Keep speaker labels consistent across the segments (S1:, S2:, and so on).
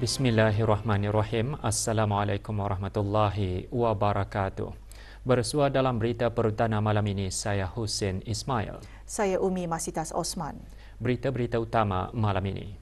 S1: Bismillahirrahmanirrahim. Assalamualaikum warahmatullahi wabarakatuh. Bersua dalam berita Perdana malam ini, saya Husin Ismail.
S2: Saya Umi Masitas Osman.
S1: Berita-berita utama malam ini.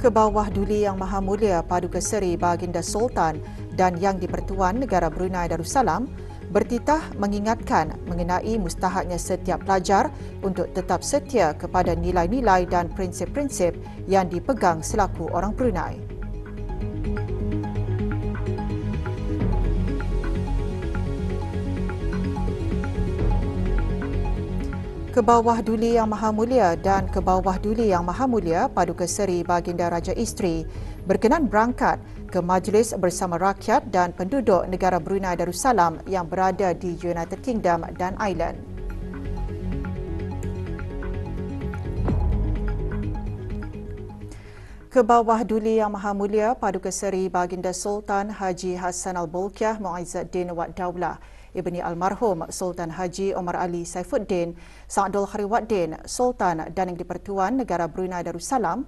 S2: Kebawah Duli Yang Maha Mulia Paduka Seri Baginda Sultan dan Yang di-Pertuan Negara Brunei Darussalam bertitah mengingatkan mengenai mustahaknya setiap pelajar untuk tetap setia kepada nilai-nilai dan prinsip-prinsip yang dipegang selaku orang Brunei. Kebawah Duli Yang Maha Mulia dan Kebawah Duli Yang Maha Mulia Paduka Seri Baginda Raja Isteri berkenan berangkat ke Majlis Bersama Rakyat dan Penduduk Negara Brunei Darussalam yang berada di United Kingdom dan Ireland. Kebawah Duli Yang Maha Mulia Paduka Seri Baginda Sultan Haji Hassan Al-Bolkiah Mu'izzuddin Wad Daulah Ibni Almarhum Sultan Haji Omar Ali Saifuddin Sang Abdul Khariwaddin Sultan dan Yang di-Pertuan Negara Brunei Darussalam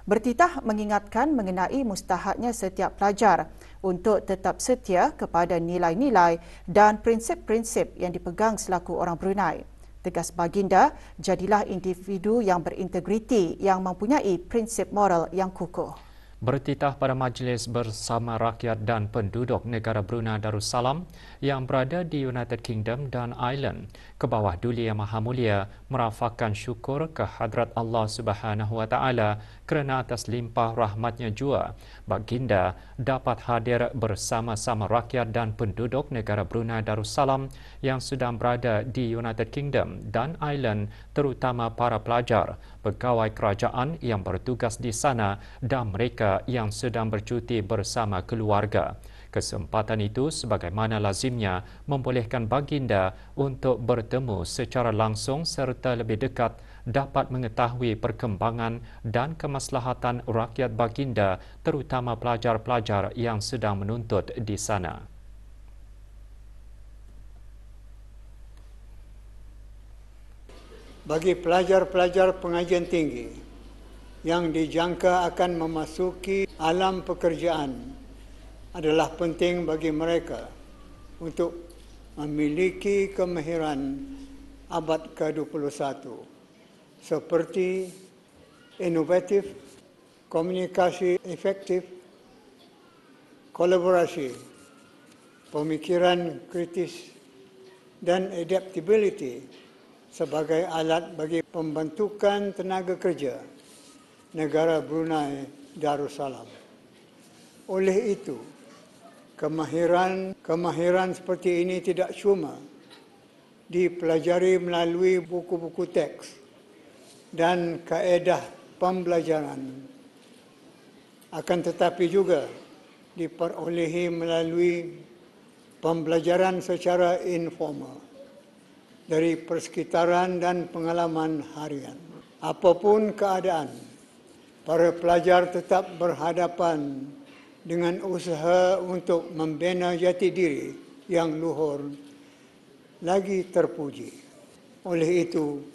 S2: bertitah mengingatkan mengenai mustahaknya setiap pelajar untuk tetap setia kepada nilai-nilai dan prinsip-prinsip yang dipegang selaku orang Brunei. Tegas baginda, jadilah individu yang berintegriti yang mempunyai prinsip moral yang kukuh.
S1: Bertitah pada Majlis Bersama Rakyat dan Penduduk Negara Brunei Darussalam yang berada di United Kingdom dan Ireland, Kebawah Duli Yang Maha Mulia merafakkan syukur ke hadrat Allah Subhanahu Wa Taala kerana atas limpah rahmatnya jua baginda dapat hadir bersama-sama rakyat dan penduduk negara Brunei Darussalam yang sedang berada di United Kingdom dan Ireland, terutama para pelajar, pegawai kerajaan yang bertugas di sana dan mereka yang sedang bercuti bersama keluarga. Kesempatan itu sebagaimana lazimnya membolehkan baginda untuk bertemu secara langsung serta lebih dekat dapat mengetahui perkembangan dan kemaslahatan rakyat baginda, terutama pelajar-pelajar yang sedang menuntut di sana.
S3: Bagi pelajar-pelajar pengajian tinggi yang dijangka akan memasuki alam pekerjaan, adalah penting bagi mereka untuk memiliki kemahiran abad ke-21 seperti inovatif, komunikasi efektif, kolaborasi, pemikiran kritis, dan adaptability sebagai alat bagi pembentukan tenaga kerja negara Brunei Darussalam. Oleh itu, kemahiran seperti ini tidak cuma dipelajari melalui buku-buku teks dan kaedah pembelajaran, akan tetapi juga diperolehi melalui pembelajaran secara informal dari persekitaran dan pengalaman harian. Apapun keadaan, para pelajar tetap berhadapan dengan usaha untuk membina jati diri yang luhur lagi terpuji. Oleh itu,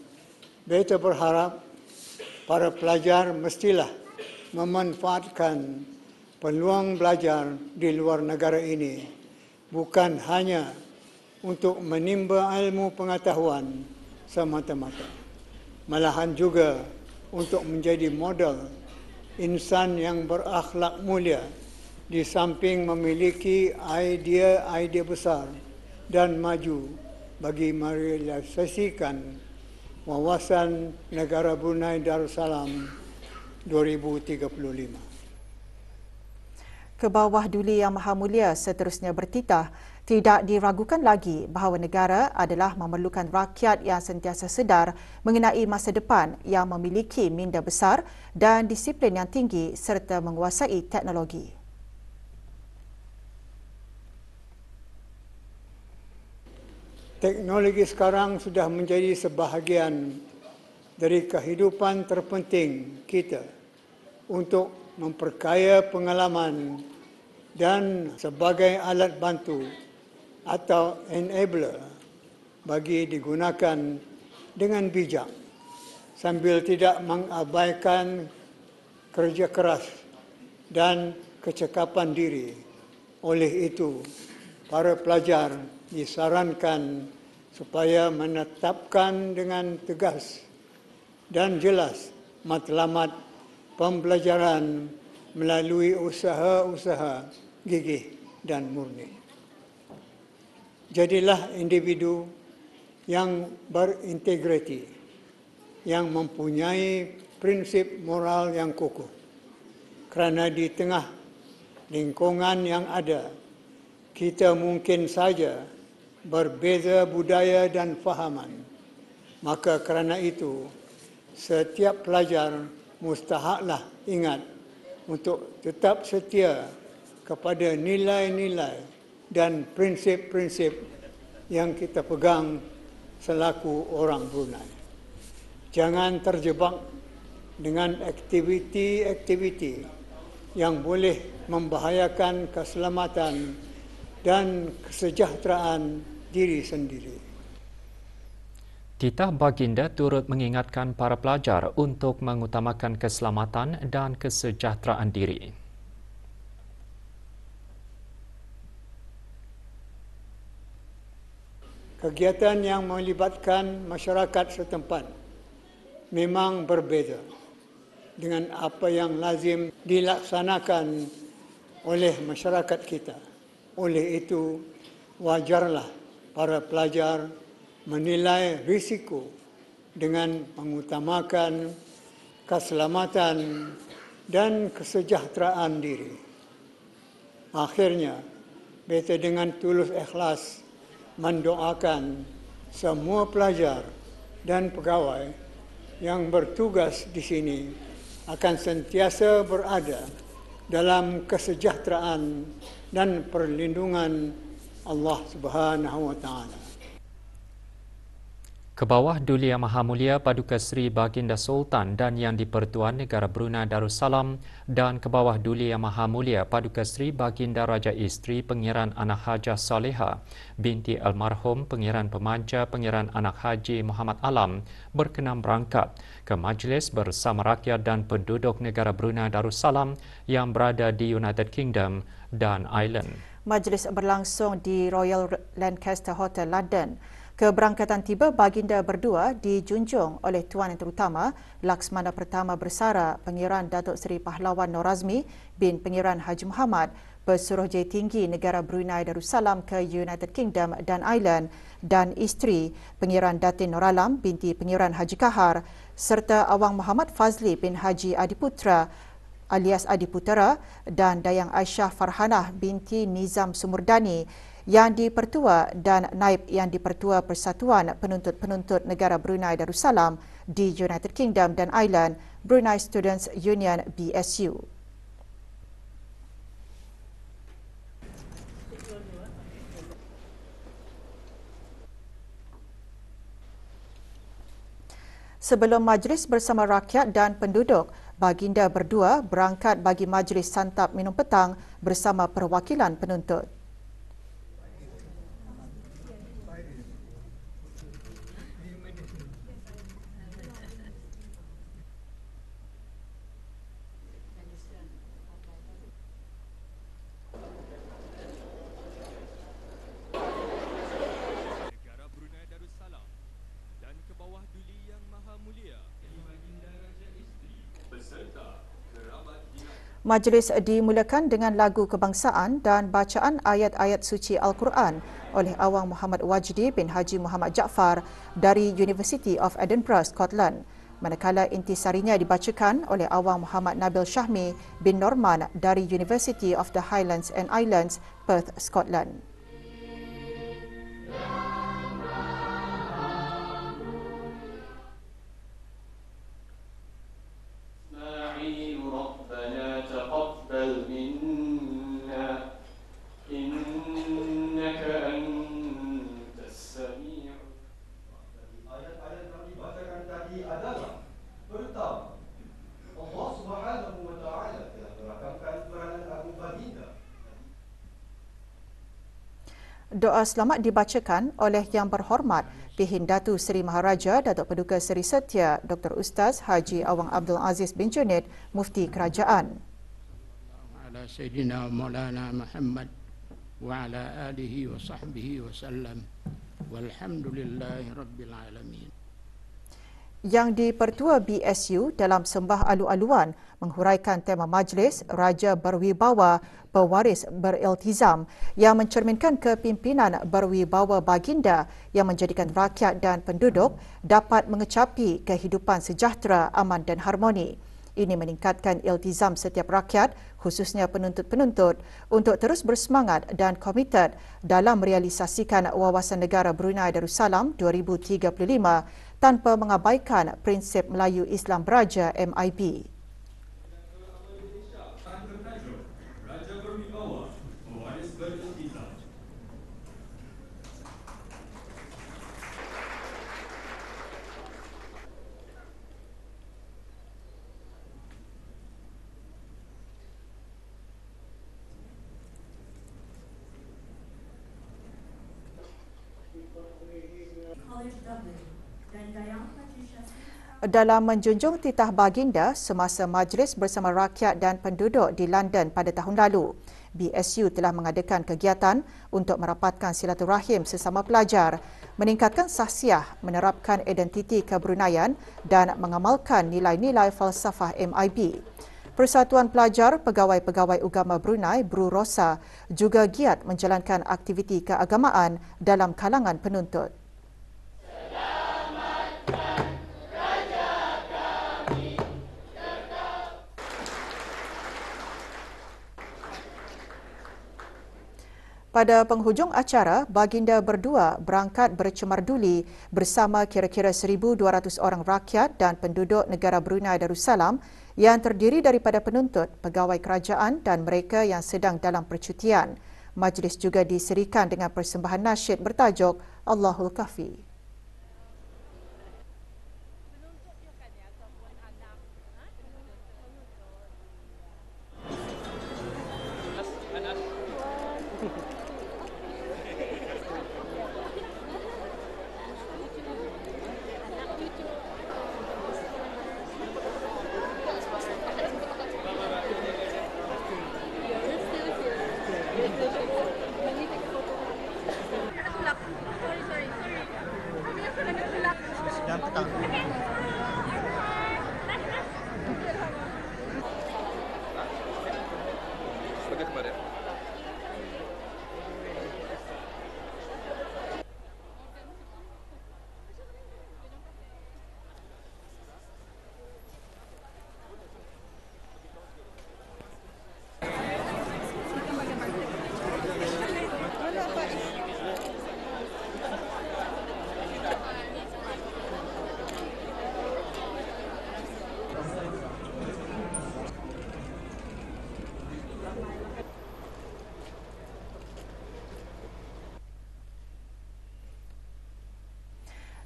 S3: beta berharap para pelajar mestilah memanfaatkan peluang belajar di luar negara ini bukan hanya untuk menimba ilmu pengetahuan semata-mata, malahan juga untuk menjadi model insan yang berakhlak mulia di samping memiliki idea-idea besar dan maju bagi merealisasikan wawasan negara Brunei Darussalam 2035.
S2: Kebawah Duli Yang Maha Mulia seterusnya bertitah tidak diragukan lagi bahawa negara adalah memerlukan rakyat yang sentiasa sedar mengenai masa depan yang memiliki minda besar dan disiplin yang tinggi serta menguasai teknologi.
S3: Teknologi sekarang sudah menjadi sebahagian dari kehidupan terpenting kita untuk memperkaya pengalaman dan sebagai alat bantu atau enabler bagi digunakan dengan bijak sambil tidak mengabaikan kerja keras dan kecekapan diri. Oleh itu, para pelajar disarankan supaya menetapkan dengan tegas dan jelas matlamat pembelajaran melalui usaha-usaha gigih dan murni. Jadilah individu yang berintegriti, yang mempunyai prinsip moral yang kukuh. Kerana di tengah lingkungan yang ada, kita mungkin saja berbeza budaya dan fahaman. Maka kerana itu, setiap pelajar mustahaklah ingat untuk tetap setia kepada nilai-nilai dan prinsip-prinsip yang kita pegang selaku orang Brunei. Jangan terjebak dengan aktiviti-aktiviti yang boleh membahayakan keselamatan dan kesejahteraan diri sendiri.
S1: Titah Baginda turut mengingatkan para pelajar untuk mengutamakan keselamatan dan kesejahteraan diri.
S3: Kegiatan yang melibatkan masyarakat setempat memang berbeza dengan apa yang lazim dilaksanakan oleh masyarakat kita. Oleh itu, wajarlah para pelajar menilai risiko dengan mengutamakan keselamatan dan kesejahteraan diri. Akhirnya, beta dengan tulus ikhlas mendoakan semua pelajar dan pegawai yang bertugas di sini akan sentiasa berada dalam kesejahteraan dan perlindungan Allah Subhanahu wa taala.
S1: Kebawah Duli Yang Maha Mulia Paduka Seri Baginda Sultan dan Yang di-Pertuan Negara Brunei Darussalam dan Kebawah Duli Yang Maha Mulia Paduka Seri Baginda Raja Isteri Pengiran Anak Hajah Saleha binti almarhum Pengiran Pemanja Pengiran Anak Haji Muhammad Alam berkenan berangkat ke Majlis Bersama Rakyat dan Penduduk Negara Brunei Darussalam yang berada di United Kingdom dan Ireland.
S2: Majlis berlangsung di Royal Lancaster Hotel, London. Keberangkatan tiba baginda berdua dijunjung oleh Tuan Yang Terutama Laksmana Pertama Bersara Pengiran Datuk Seri Pahlawan Norazmi bin Pengiran Haji Muhammad, Pesuruhjaya Tinggi Negara Brunei Darussalam ke United Kingdom dan Ireland dan isteri Pengiran Datin Noralam binti Pengiran Haji Kahar serta Awang Muhammad Fazli bin Haji Adiputra alias Adiputera dan Dayang Aisyah Farhanah binti Nizam Sumurdani yang di-Pertua dan Naib yang di-Pertua Persatuan Penuntut-Penuntut Negara Brunei Darussalam di United Kingdom dan Ireland, Brunei Students Union BSU. Sebelum majlis bersama rakyat dan penduduk, baginda berdua berangkat bagi majlis santap minum petang bersama perwakilan penuntut. Majlis dimulakan dengan lagu kebangsaan dan bacaan ayat-ayat suci Al-Quran oleh Awang Muhammad Wajdi bin Haji Muhammad Jaafar dari University of Edinburgh, Scotland. Manakala intisarinya dibacakan oleh Awang Muhammad Nabil Syahmi bin Norman dari University of the Highlands and Islands, Perth, Scotland. Doa selamat dibacakan oleh Yang Berhormat Pihin Datu Seri Maharaja Datuk Paduka Seri Setia Dr. Ustaz Haji Awang Abdul Aziz bin Junid, Mufti Kerajaan.
S4: Ala Sayyidina Maulana Muhammad wa ala alihi wa sahbihi wa sallam. Walhamdulillahi Rabbil Alamin.
S2: Yang di-Pertua BSU dalam sembah alu-aluan menghuraikan tema majlis Raja Berwibawa Pewaris Beriltizam yang mencerminkan kepimpinan berwibawa baginda yang menjadikan rakyat dan penduduk dapat mengecapi kehidupan sejahtera, aman dan harmoni. Ini meningkatkan iltizam setiap rakyat, khususnya penuntut-penuntut, untuk terus bersemangat dan komited dalam merealisasikan Wawasan Negara Brunei Darussalam 2035 tanpa mengabaikan prinsip Melayu Islam Beraja MIB. Dalam menjunjung titah baginda semasa majlis bersama rakyat dan penduduk di London pada tahun lalu, BSU telah mengadakan kegiatan untuk merapatkan silaturahim sesama pelajar, meningkatkan sahsiah, menerapkan identiti kebrunaian dan mengamalkan nilai-nilai falsafah MIB. Persatuan Pelajar Pegawai-Pegawai Ugama Brunei BRUROSA juga giat menjalankan aktiviti keagamaan dalam kalangan penuntut. Pada penghujung acara, baginda berdua berangkat bercemar duli bersama kira-kira 1,200 orang rakyat dan penduduk negara Brunei Darussalam yang terdiri daripada penuntut, pegawai kerajaan dan mereka yang sedang dalam percutian. Majlis juga diserikan dengan persembahan nasyid bertajuk Allahul Kafi.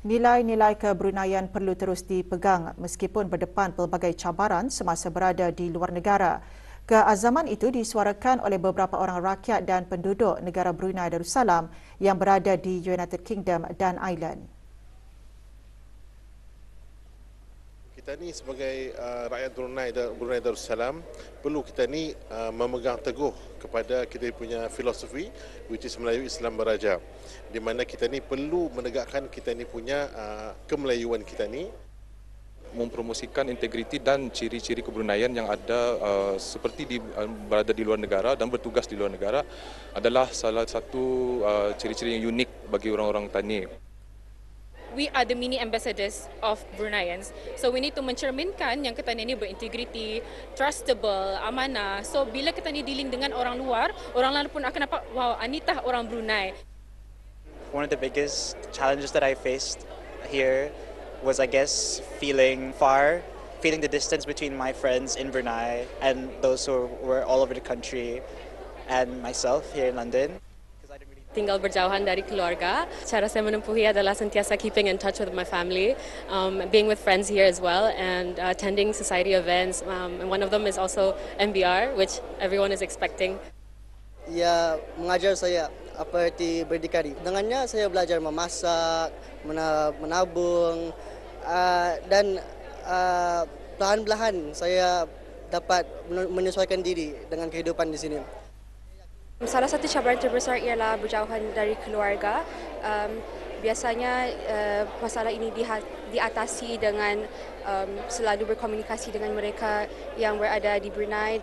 S2: Nilai-nilai kebrunaian perlu terus dipegang meskipun berdepan pelbagai cabaran semasa berada di luar negara. Keazaman itu disuarakan oleh beberapa orang rakyat dan penduduk negara Brunei Darussalam yang berada di United Kingdom dan Ireland.
S5: Kita ni sebagai rakyat Brunei Darussalam perlu kita ni memegang teguh kepada kita punya filosofi which is Melayu Islam Beraja, di mana kita ni perlu menegakkan kita ni punya kemelayuan kita ni,
S6: mempromosikan integriti dan ciri-ciri kebrunaian yang ada seperti berada di luar negara dan bertugas di luar negara adalah salah satu ciri-ciri yang unik bagi orang-orang tani.
S7: We are the mini ambassadors of Bruneians. So we need to mencerminkan yang kita ni berintegriti, trustable, amanah. So bila kita ni dealing dengan orang luar, orang lain pun akan nampak, wow, Anita orang Brunei.
S8: One of the biggest challenges that I faced here was, I guess, feeling far, feeling the distance between my friends in Brunei and those who were all over the country and myself here in London.
S7: Tinggal berjauhan dari keluarga. Cara saya menempuhi adalah sentiasa keeping in touch with my family, being with friends here as well, and attending society events. And one of them is also MBR, which everyone is expecting.
S9: Ia mengajar saya apa erti berdikari. Dengannya saya belajar memasak, menabung dan perlahan-lahan saya dapat menyesuaikan diri dengan kehidupan di sini.
S10: Salah satu cabaran terbesar ialah berjauhan dari keluarga. Biasanya masalah ini diatasi dengan selalu berkomunikasi dengan mereka yang berada di Brunei.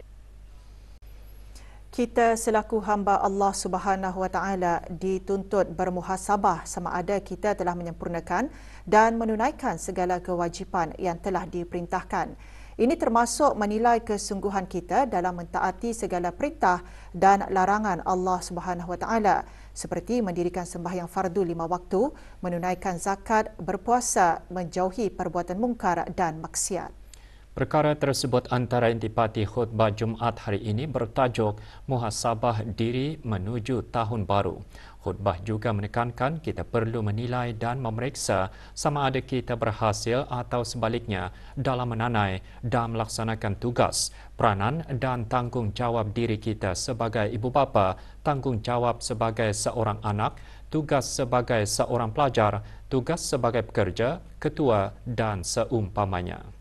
S2: Kita selaku hamba Allah Subhanahu Wa Taala dituntut bermuhasabah sama ada kita telah menyempurnakan dan menunaikan segala kewajipan yang telah diperintahkan. Ini termasuk menilai kesungguhan kita dalam mentaati segala perintah dan larangan Allah Subhanahu Wa Taala seperti mendirikan sembahyang fardu 5 waktu, menunaikan zakat, berpuasa, menjauhi perbuatan mungkar dan maksiat.
S1: Perkara tersebut antara intipati khutbah Jumaat hari ini bertajuk Muhasabah Diri Menuju Tahun Baru. Khutbah juga menekankan kita perlu menilai dan memeriksa sama ada kita berhasil atau sebaliknya dalam menanai dan melaksanakan tugas, peranan dan tanggungjawab diri kita sebagai ibu bapa, tanggungjawab sebagai seorang anak, tugas sebagai seorang pelajar, tugas sebagai pekerja, ketua dan seumpamanya.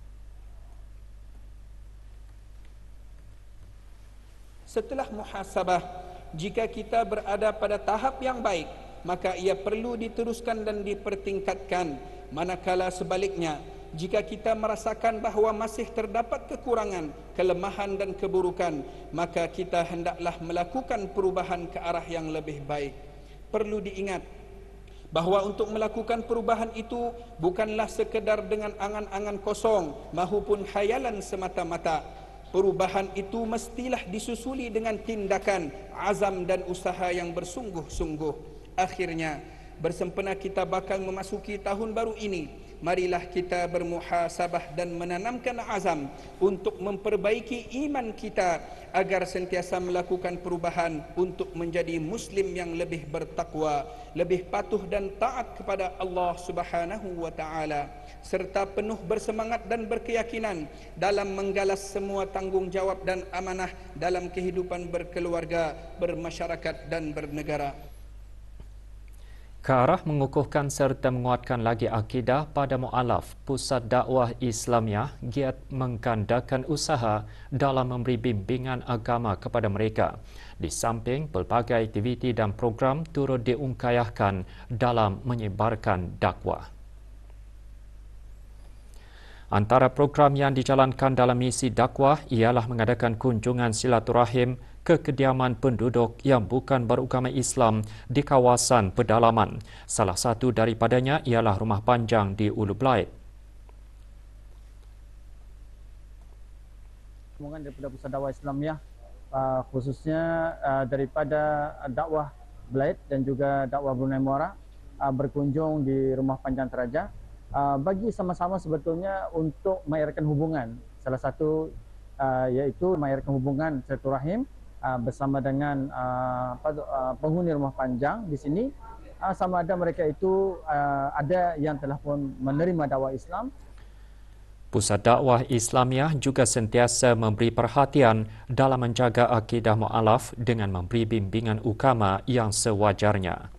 S11: Setelah muhasabah, jika kita berada pada tahap yang baik, maka ia perlu diteruskan dan dipertingkatkan. Manakala sebaliknya, jika kita merasakan bahawa masih terdapat kekurangan, kelemahan dan keburukan, maka kita hendaklah melakukan perubahan ke arah yang lebih baik. Perlu diingat bahawa untuk melakukan perubahan itu bukanlah sekedar dengan angan-angan kosong mahupun khayalan semata-mata. Perubahan itu mestilah disusuli dengan tindakan, azam dan usaha yang bersungguh-sungguh. Akhirnya, bersempena kita bakal memasuki tahun baru ini, marilah kita bermuhasabah dan menanamkan azam untuk memperbaiki iman kita agar sentiasa melakukan perubahan untuk menjadi Muslim yang lebih bertakwa, lebih patuh dan taat kepada Allah Subhanahu wa Taala, serta penuh bersemangat dan berkeyakinan dalam menggalas semua tanggungjawab dan amanah dalam kehidupan berkeluarga, bermasyarakat dan bernegara.
S1: Ke arah mengukuhkan serta menguatkan lagi akidah pada mu'alaf, Pusat Dakwah Islamiah giat menggandakan usaha dalam memberi bimbingan agama kepada mereka. Di samping pelbagai aktiviti dan program turut diungkayahkan dalam menyebarkan dakwah. Antara program yang dijalankan dalam misi dakwah ialah mengadakan kunjungan silaturahim ke kediaman penduduk yang bukan beragama Islam di kawasan pedalaman. Salah satu daripadanya ialah Rumah Panjang di Ulu Blaid.
S12: Daripada Pusat Dakwah Islamiah, khususnya daripada dakwah Blaid dan juga dakwah Brunei Muara berkunjung di Rumah Panjang Teraja bagi sama-sama sebetulnya untuk mengairkan hubungan. Salah satu iaitu mengairkan hubungan silaturahim bersama dengan penghuni Rumah Panjang di sini, sama ada mereka itu ada yang telah pun menerima dakwah Islam.
S1: Pusat Dakwah Islamiah juga sentiasa memberi perhatian dalam menjaga akidah mu'alaf dengan memberi bimbingan ukama yang sewajarnya.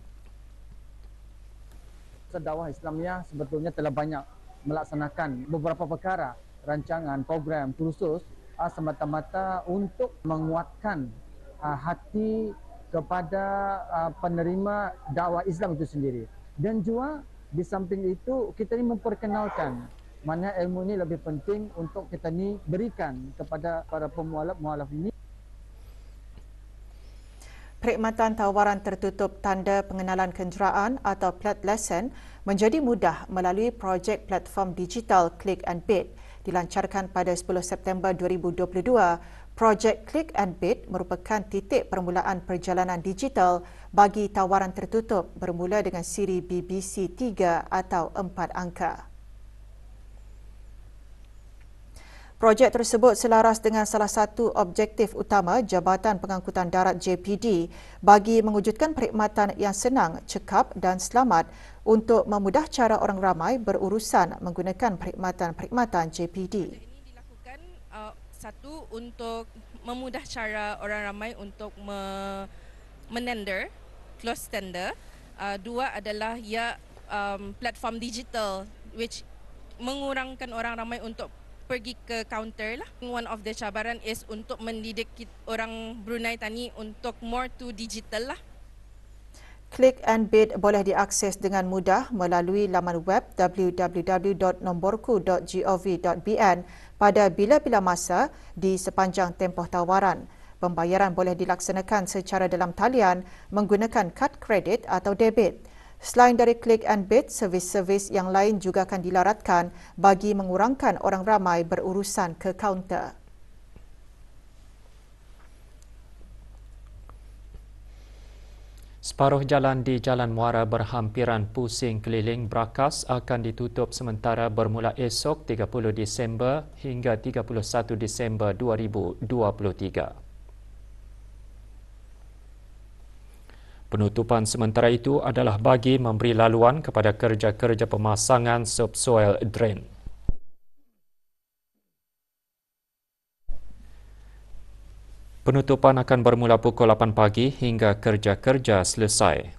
S12: Pusat Dakwah Islamiah sebetulnya telah banyak melaksanakan beberapa perkara, rancangan, program, kursus semata-mata untuk menguatkan hati kepada penerima dakwah Islam itu sendiri. Dan juga di samping itu kita ini memperkenalkan mana ilmu ini lebih penting untuk kita ni berikan kepada para pemualaf-mualaf ini.
S2: Perkhidmatan tawaran tertutup tanda pengenalan kenderaan atau plat lesen menjadi mudah melalui projek platform digital Click and Bid. Dilancarkan pada 10 September 2022, projek Click and Bid merupakan titik permulaan perjalanan digital bagi tawaran tertutup bermula dengan siri BBC 3 atau 4 angka. Projek tersebut selaras dengan salah satu objektif utama Jabatan Pengangkutan Darat JPD bagi mewujudkan perkhidmatan yang senang, cekap dan selamat untuk memudah cara orang ramai berurusan menggunakan perkhidmatan JPD.
S13: Ini dilakukan satu untuk memudah cara orang ramai untuk menender closed tender. Dua adalah ia platform digital which mengurangkan orang ramai untuk pergi ke kaunter lah. One of the cabaran is untuk mendidik orang Brunei tani untuk more to digital lah.
S2: Click and Bid boleh diakses dengan mudah melalui laman web www.nomborku.gov.bn pada bila-bila masa di sepanjang tempoh tawaran. Pembayaran boleh dilaksanakan secara dalam talian menggunakan kad kredit atau debit. Selain dari Click and Bid, servis-servis yang lain juga akan dilaratkan bagi mengurangkan orang ramai berurusan ke kaunter.
S1: Separuh jalan di Jalan Muara berhampiran pusing keliling Brakas akan ditutup sementara bermula esok 30 Disember hingga 31 Disember 2023. Penutupan sementara itu adalah bagi memberi laluan kepada kerja-kerja pemasangan subsoil drain. Penutupan akan bermula pukul 8 pagi hingga kerja-kerja selesai.